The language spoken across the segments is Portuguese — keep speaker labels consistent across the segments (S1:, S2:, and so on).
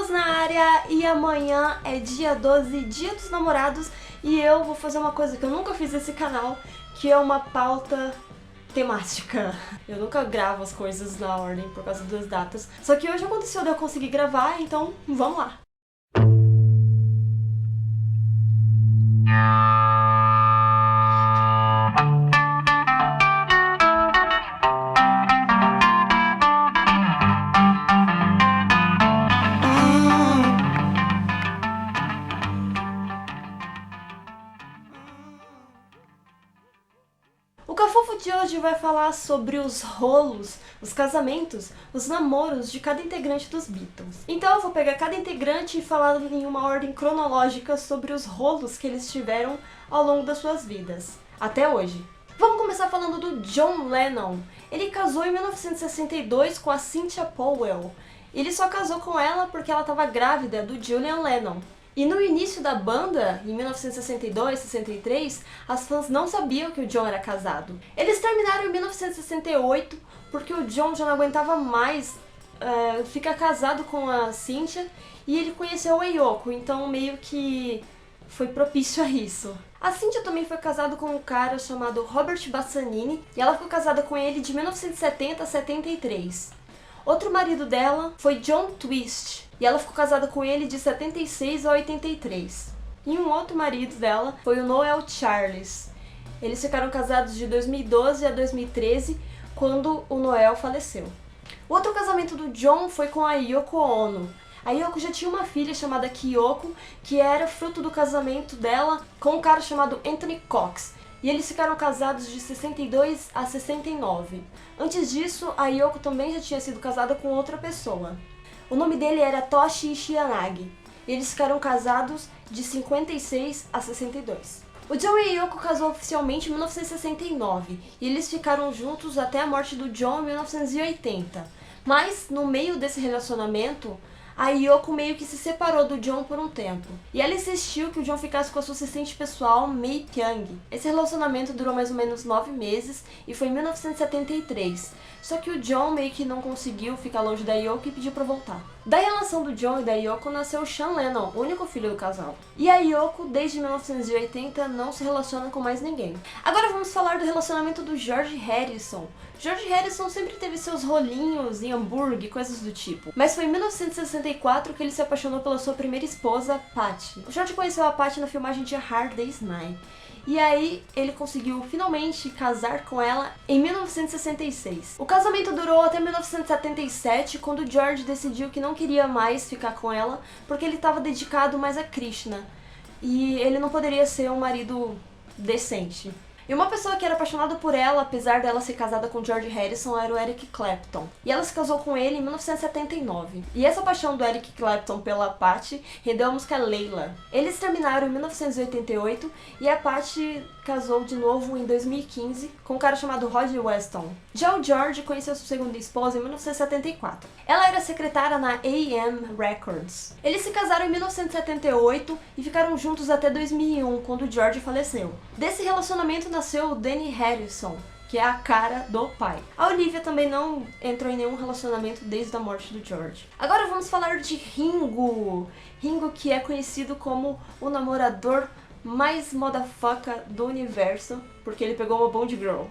S1: Matheus na área e amanhã é dia 12, dia dos namorados, e eu vou fazer uma coisa que eu nunca fiz nesse canal, que é uma pauta temática. Eu nunca gravo as coisas na ordem por causa das datas, só que hoje aconteceu de eu conseguir gravar, então vamos lá. O Cafofo de hoje vai falar sobre os rolos, os casamentos, os namoros de cada integrante dos Beatles. Então eu vou pegar cada integrante e falar em uma ordem cronológica sobre os rolos que eles tiveram ao longo das suas vidas, até hoje. Vamos começar falando do John Lennon. Ele casou em 1962 com a Cynthia Powell. Ele só casou com ela porque ela estava grávida do Julian Lennon. E no início da banda, em 1962, 63, as fãs não sabiam que o John era casado. Eles terminaram em 1968 porque o John já não aguentava mais ficar casado com a Cynthia e ele conheceu a Yoko, então meio que foi propício a isso. A Cynthia também foi casada com um cara chamado Robert Bassanini e ela ficou casada com ele de 1970 a 73. Outro marido dela foi John Twist, e ela ficou casada com ele de 76 a 83. E um outro marido dela foi o Noel Charles. Eles ficaram casados de 2012 a 2013, quando o Noel faleceu. O outro casamento do John foi com a Yoko Ono. A Yoko já tinha uma filha chamada Kyoko, que era fruto do casamento dela com um cara chamado Anthony Cox. E eles ficaram casados de 62 a 69. Antes disso, a Yoko também já tinha sido casada com outra pessoa. O nome dele era Toshi Shianagi. E eles ficaram casados de 56 a 62. O John e a Yoko casou oficialmente em 1969. E eles ficaram juntos até a morte do John em 1980. Mas, no meio desse relacionamento, a Yoko meio que se separou do John por um tempo. E ela insistiu que o John ficasse com a sua assistente pessoal, Mae Pyong. Esse relacionamento durou mais ou menos 9 meses e foi em 1973. Só que o John meio que não conseguiu ficar longe da Yoko e pediu pra voltar. Da relação do John e da Yoko nasceu Sean Lennon, o único filho do casal. E a Yoko, desde 1980, não se relaciona com mais ninguém. Agora vamos falar do relacionamento do George Harrison. George Harrison sempre teve seus rolinhos em hambúrguer, coisas do tipo. Mas foi em 1964 que ele se apaixonou pela sua primeira esposa, Patty. O George conheceu a Patty na filmagem de A Hard Day's Night. E aí ele conseguiu finalmente casar com ela em 1966. O casamento durou até 1977, quando George decidiu que não queria mais ficar com ela, porque ele estava dedicado mais a Krishna. E ele não poderia ser um marido decente. E uma pessoa que era apaixonada por ela, apesar dela ser casada com George Harrison, era o Eric Clapton. E ela se casou com ele em 1979. E essa paixão do Eric Clapton pela Patty rendeu a música Layla. Eles terminaram em 1988 e a Patty casou de novo em 2015 com um cara chamado Roger Weston. Já o George conheceu sua segunda esposa em 1974. Ela era secretária na AM Records. Eles se casaram em 1978 e ficaram juntos até 2001, quando o George faleceu. Desse relacionamento nasceu o Danny Harrison, que é a cara do pai. A Olivia também não entrou em nenhum relacionamento desde a morte do George. Agora vamos falar de Ringo. Ringo, que é conhecido como o namorador mais motherfucker do universo, porque ele pegou uma Bond Girl.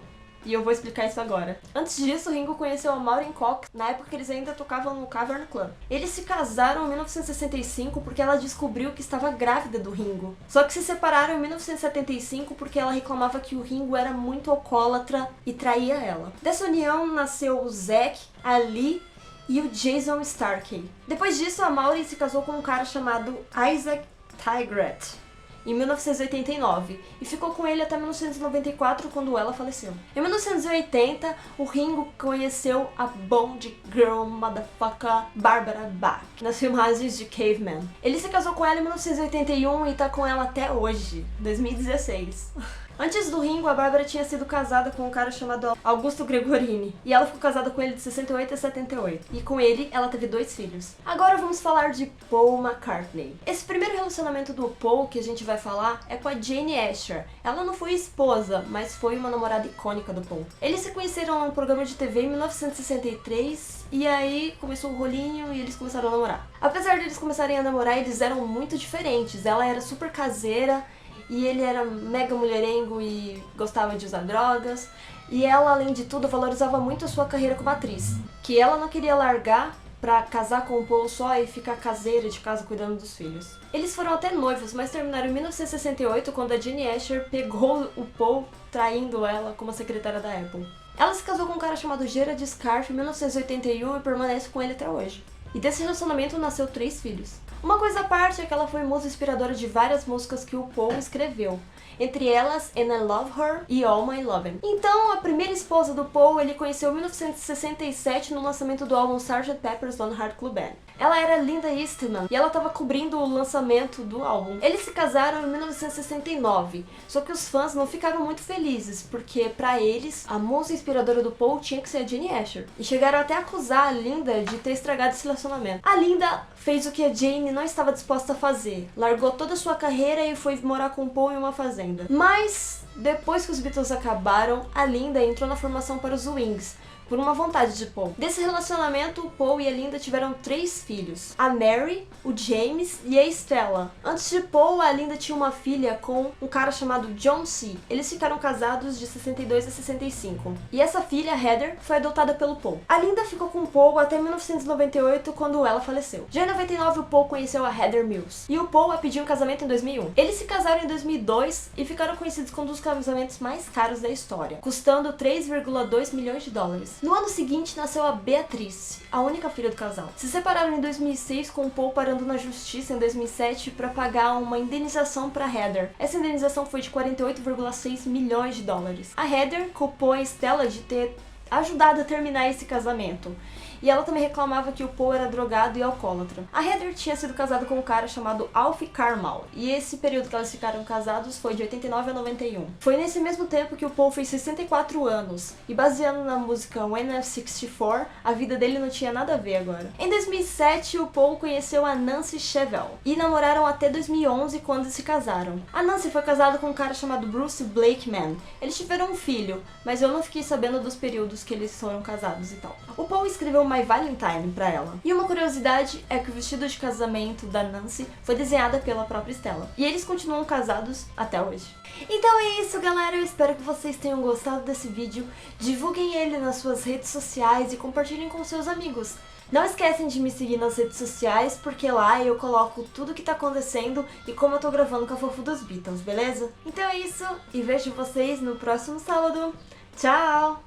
S1: E eu vou explicar isso agora. Antes disso, Ringo conheceu a Maureen Cox, na época que eles ainda tocavam no Cavern Club. Eles se casaram em 1965 porque ela descobriu que estava grávida do Ringo. Só que se separaram em 1975 porque ela reclamava que o Ringo era muito alcoólatra e traía ela. Dessa união nasceu o Zack, a Lee e o Jason Starkey. Depois disso, a Maureen se casou com um cara chamado Isaac Tygart em 1989, e ficou com ele até 1994, quando ela faleceu. Em 1980, o Ringo conheceu a Bond Girl Motherfucker Barbara Bach, nas filmagens de Caveman. Ele se casou com ela em 1981 e tá com ela até hoje, 2016. Antes do Ringo, a Bárbara tinha sido casada com um cara chamado Augusto Gregorini. E ela ficou casada com ele de 68 a 78. E com ele, ela teve 2 filhos. Agora vamos falar de Paul McCartney. Esse primeiro relacionamento do Paul que a gente vai falar é com a Jane Asher. Ela não foi esposa, mas foi uma namorada icônica do Paul. Eles se conheceram num programa de TV em 1963 e aí começou o rolinho e eles começaram a namorar. Apesar de eles começarem a namorar, eles eram muito diferentes. Ela era super caseira e ele era mega mulherengo e gostava de usar drogas. E ela, além de tudo, valorizava muito a sua carreira como atriz, que ela não queria largar pra casar com o Paul só e ficar caseira de casa cuidando dos filhos. Eles foram até noivos, mas terminaram em 1968, quando a Jane Asher pegou o Paul traindo ela como secretária da Apple. Ela se casou com um cara chamado Gerald Scarfe em 1981 e permanece com ele até hoje. E desse relacionamento nasceu 3 filhos. Uma coisa à parte é que ela foi musa inspiradora de várias músicas que o Paul escreveu, entre elas And I Love Her e All My Lovin'. Então, a primeira esposa do Paul ele conheceu em 1967 no lançamento do álbum Sgt. Pepper's Lonely Hearts Club Band. Ela era Linda Eastman e ela estava cobrindo o lançamento do álbum. Eles se casaram em 1969, só que os fãs não ficaram muito felizes, porque pra eles, a musa inspiradora do Paul tinha que ser a Jane Asher. E chegaram até a acusar a Linda de ter estragado esse relacionamento. A Linda fez o que a Jane não estava disposta a fazer. Largou toda a sua carreira e foi morar com o Paul em uma fazenda. Mas, depois que os Beatles acabaram, a Linda entrou na formação para os Wings, por uma vontade de Paul. Desse relacionamento, o Paul e a Linda tiveram 3 filhos, a Mary, o James e a Stella. Antes de Paul, a Linda tinha uma filha com um cara chamado John C. Eles ficaram casados de 62 a 65. E essa filha, Heather, foi adotada pelo Paul. A Linda ficou com o Paul até 1998, quando ela faleceu. Já em 99, o Paul conheceu a Heather Mills. E o Paul a pediu um casamento em 2001. Eles se casaram em 2002 e ficaram conhecidos como um dos casamentos mais caros da história, custando 3,2 milhões de dólares. No ano seguinte, nasceu a Beatrice, a única filha do casal. Se separaram em 2006, com o Paul parando na justiça em 2007 para pagar uma indenização para Heather. Essa indenização foi de 48,6 milhões de dólares. A Heather culpou a Stella de ter ajudado a terminar esse casamento. E ela também reclamava que o Paul era drogado e alcoólatra. A Heather tinha sido casada com um cara chamado Alfie Carmal, e esse período que elas ficaram casados foi de 89 a 91. Foi nesse mesmo tempo que o Paul fez 64 anos, e baseando na música When I'm 64, a vida dele não tinha nada a ver agora. Em 2007, o Paul conheceu a Nancy Shevell, e namoraram até 2011, quando se casaram. A Nancy foi casada com um cara chamado Bruce Blakeman. Eles tiveram um filho, mas eu não fiquei sabendo dos períodos que eles foram casados e tal. O Paul escreveu My Valentine pra ela. E uma curiosidade é que o vestido de casamento da Nancy foi desenhada pela própria Stella. E eles continuam casados até hoje. Então é isso, galera. Eu espero que vocês tenham gostado desse vídeo. Divulguem ele nas suas redes sociais e compartilhem com seus amigos. Não esquecem de me seguir nas redes sociais, porque lá eu coloco tudo que tá acontecendo e como eu tô gravando com a Fofo dos Beatles, beleza? Então é isso, e vejo vocês no próximo sábado. Tchau!